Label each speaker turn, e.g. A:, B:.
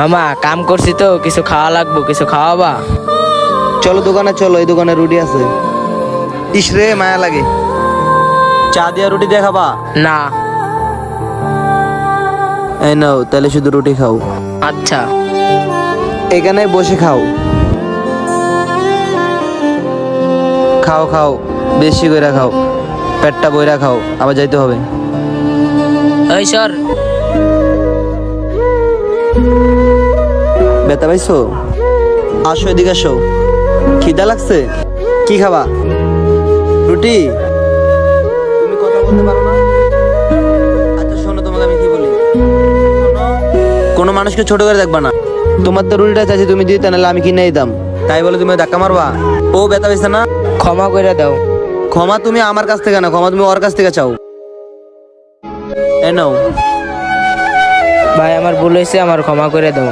A: মামা কাম করছি তো কিছু খাওয়া লাগবো, কিছু খাওয়াবা?
B: চলো দোকানে, চলো, এই দোকানে রুটি আছে। ইস রে, মায়া লাগে। চা দিয়া রুটি দিয়ে খাবা?
A: না।
B: এই নাও, তাহলে শুধু রুটি খাও।
A: আচ্ছা।
B: এখানে বসে খাও। খাও খাও, বেশি করে খাও, পেটটা বইরা খাও, আবার যাইতে হবে।
A: ওই সর।
B: ব্যথা পাইছো? আসো, এদিকে আসো। খিদা লাগছে? কি খাবা? রুটি? তুমি কথা বলতে পারো না? আচ্ছা শোনো, তোমাকে আমি কি বলি, শোনো, কোনো মানুষকে ছোট করে দেখবা না। তোমার তো রুটিটা চাইছি, তুমি দিতে, নাহলে আমি কিনে দিতাম। তাই বলে তুমি ধাক্কা মারবা? ও ব্যথা পাইছে না?
A: ক্ষমা করে দাও।
B: ক্ষমা তুমি আমার কাছ থেকে না, ক্ষমা তুমি ওর কাছ থেকে চাও। এ নাও।
A: ভাই আমার ভুল হয়েছে, আমার ক্ষমা করে দাও।